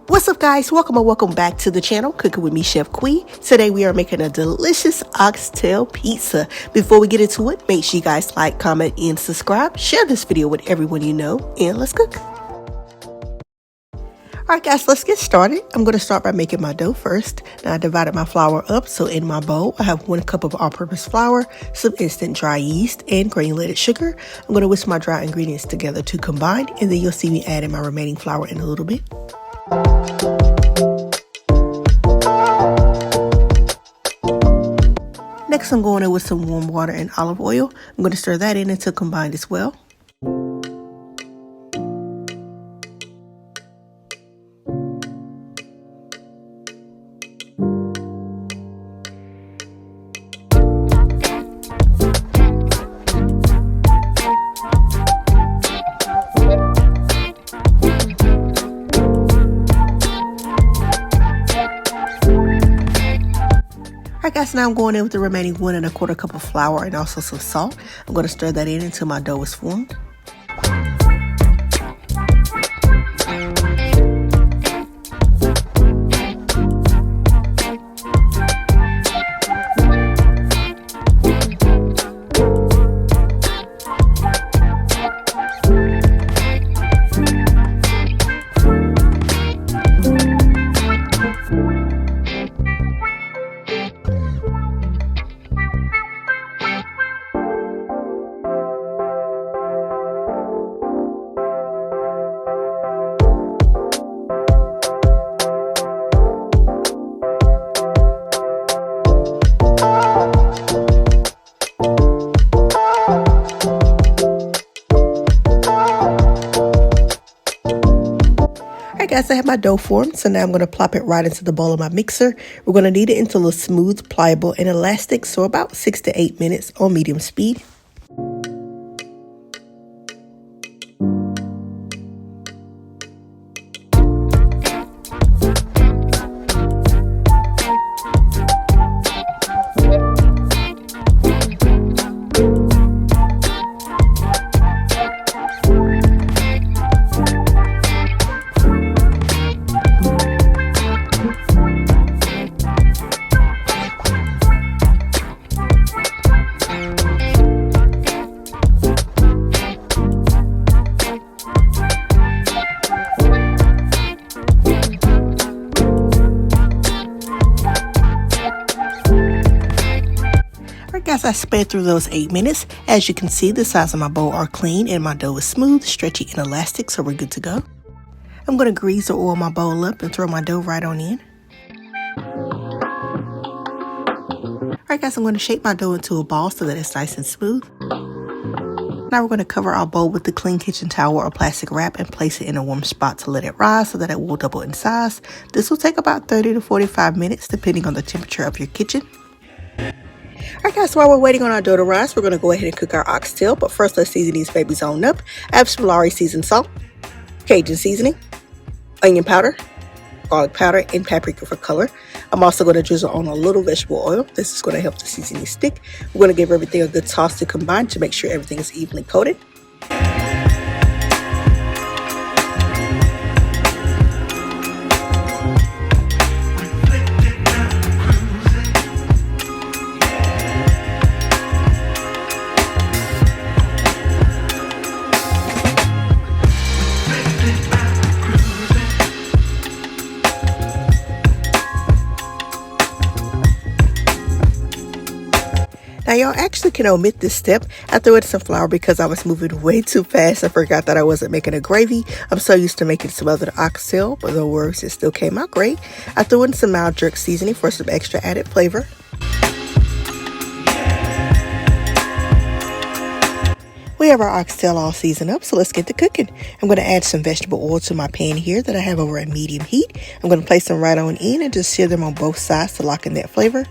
What's up, guys? Welcome or welcome back to the channel, Cooking with me, Chef Quee. Today we are making a delicious oxtail pizza. Before we get into it, make sure you guys like, comment, and subscribe. Share this video with everyone you know, and let's cook. Alright guys, let's get started. I'm going to start by making my dough first. Now I divided my flour up, so in my bowl I have 1 cup of all-purpose flour, some instant dry yeast, and granulated sugar. I'm going to whisk my dry ingredients together to combine, and then you'll see me adding my remaining flour in a little bit. Next, I'm going in with some warm water and olive oil. I'm going to stir that in until combined as well. Alright guys, now I'm going in with the remaining 1 1/4 cup of flour and also some salt. I'm going to stir that in until my dough is formed. Alright guys, I have my dough formed, so now I'm going to plop it right into the bowl of my mixer. We're going to knead it until it's smooth, pliable, and elastic, so about 6 to 8 minutes on medium speed. Guys, I sped through those 8 minutes. As you can see, the sides of my bowl are clean and my dough is smooth, stretchy, and elastic, so we're good to go. I'm going to grease or oil my bowl up and throw my dough right on in. Alright guys, I'm going to shape my dough into a ball so that it's nice and smooth. Now we're going to cover our bowl with the clean kitchen towel or plastic wrap and place it in a warm spot to let it rise so that it will double in size. This will take about 30 to 45 minutes depending on the temperature of your kitchen. Alright guys, so while we're waiting on our dough to rise, we're going to go ahead and cook our oxtail. But first, let's season these babies on up. I have some Lowry seasoned salt, Cajun seasoning, onion powder, garlic powder, and paprika for color. I'm also going to drizzle on a little vegetable oil. This is going to help the seasoning stick. We're going to give everything a good toss to combine to make sure everything is evenly coated. Now y'all actually can omit this step. I threw in some flour because I was moving way too fast. I forgot that I wasn't making a gravy. I'm so used to making smothered oxtail, but no worries, it still came out great. I threw in some mild jerk seasoning for some extra added flavor. We have our oxtail all seasoned up, so let's get to cooking. I'm going to add some vegetable oil to my pan here that I have over at medium heat. I'm going to place them right on in and just sear them on both sides to lock in that flavor.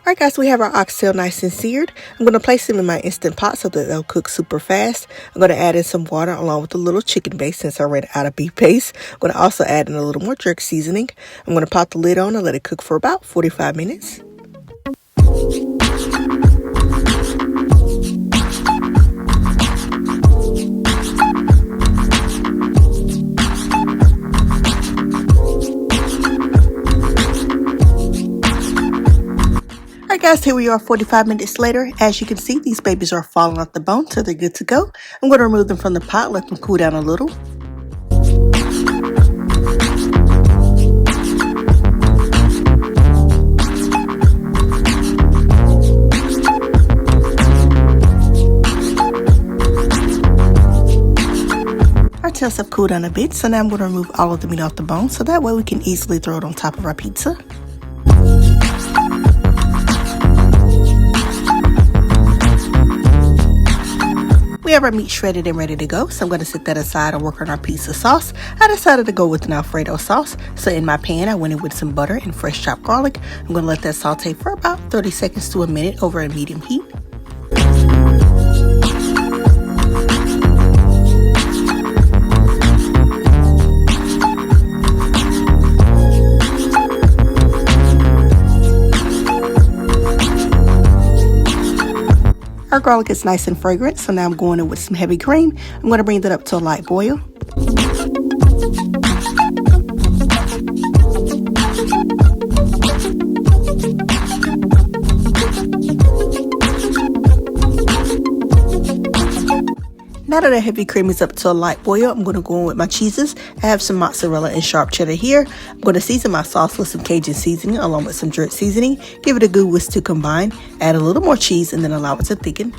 Alright guys, we have our oxtail nice and seared. I'm going to place them in my Instant Pot so that they'll cook super fast. I'm going to add in some water along with a little chicken base since I ran out of beef base. I'm going to also add in a little more jerk seasoning. I'm going to pop the lid on and let it cook for about 45 minutes. Alright guys, here we are 45 minutes later. As you can see, these babies are falling off the bone, so they're good to go. I'm going to remove them from the pot, let them cool down a little. Our tails have cooled down a bit, so now I'm going to remove all of the meat off the bone, so that way we can easily throw it on top of our pizza. We have our meat shredded and ready to go, so I'm going to set that aside and work on our pizza sauce. I decided to go with an Alfredo sauce, so in my pan I went in with some butter and fresh chopped garlic. I'm going to let that saute for about 30 seconds to a minute over a medium heat. Our garlic is nice and fragrant, so now I'm going in with some heavy cream. I'm going to bring that up to a light boil. Now that the heavy cream is up to a light boil, I'm going to go in with my cheeses. I have some mozzarella and sharp cheddar here. I'm going to season my sauce with some Cajun seasoning along with some jerk seasoning. Give it a good whisk to combine. Add a little more cheese and then allow it to thicken.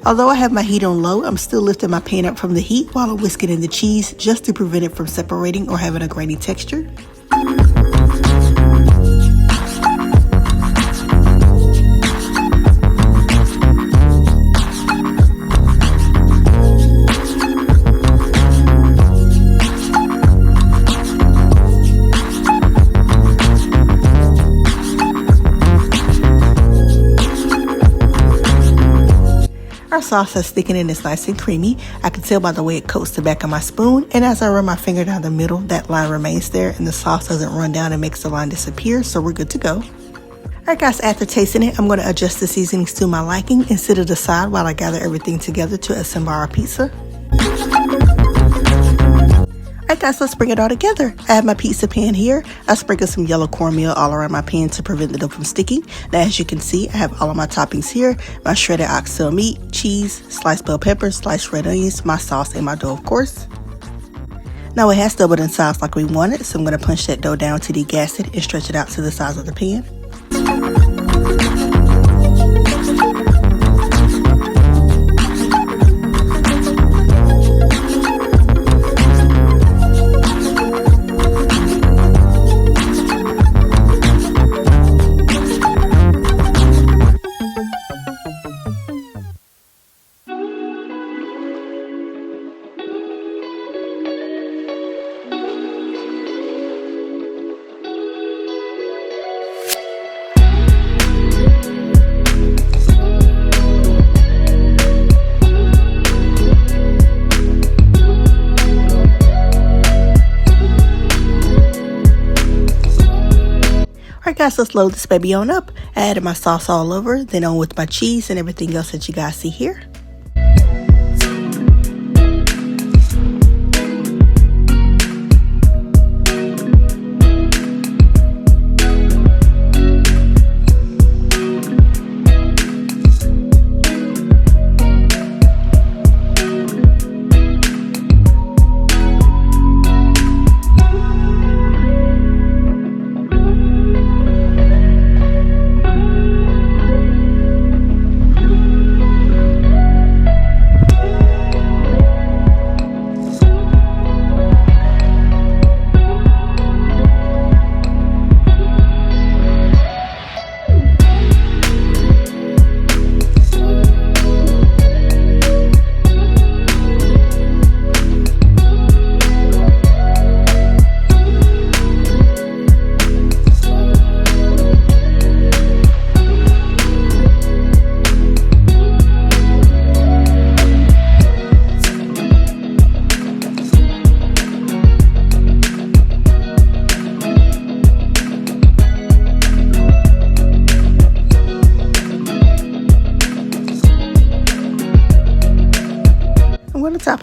Although I have my heat on low, I'm still lifting my pan up from the heat while I'm whisking in the cheese just to prevent it from separating or having a grainy texture. Our sauce is thickened and it's nice and creamy. I can tell by the way it coats the back of my spoon, and as I run my finger down the middle, that line remains there and the sauce doesn't run down and makes the line disappear, so we're good to go. Alright guys, after tasting it, I'm going to adjust the seasonings to my liking and set it aside while I gather everything together to assemble our pizza. Alright guys, let's bring it all together. I have my pizza pan here. I sprinkled some yellow cornmeal all around my pan to prevent the dough from sticking. Now as you can see, I have all of my toppings here. My shredded oxtail meat, cheese, sliced bell peppers, sliced red onions, my sauce, and my dough of course. Now it has doubled in size like we wanted, so I'm going to punch that dough down to degas it and stretch it out to the size of the pan. Alright guys, let's load this baby on up. I added my sauce all over, then on with my cheese and everything else that you guys see here.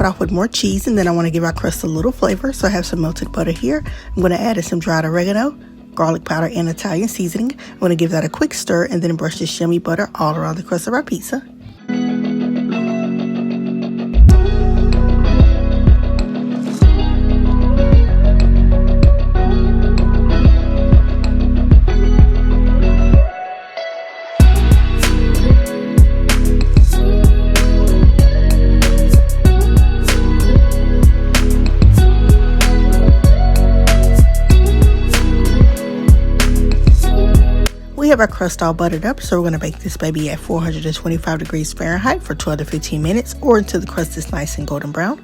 it off with more cheese, and then I want to give our crust a little flavor. So I have some melted butter here. I'm going to add in some dried oregano, garlic powder, and Italian seasoning. I'm going to give that a quick stir and then brush this yummy butter all around the crust of our pizza. We have our crust all buttered up, so we're going to bake this baby at 425 degrees Fahrenheit for 12 to 15 minutes or until the crust is nice and golden brown.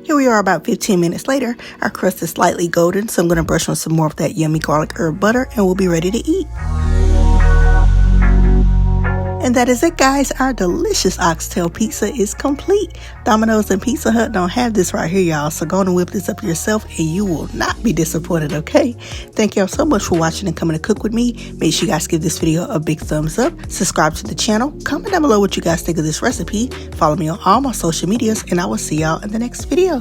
Here we are about 15 minutes later. Our crust is slightly golden, so I'm going to brush on some more of that yummy garlic herb butter and we'll be ready to eat. And that is it, guys. Our delicious oxtail pizza is complete. Domino's and Pizza Hut don't have this right here, y'all. So go on and whip this up yourself and you will not be disappointed, okay? Thank y'all so much for watching and coming to cook with me. Make sure you guys give this video a big thumbs up. Subscribe to the channel. Comment down below what you guys think of this recipe. Follow me on all my social medias and I will see y'all in the next video.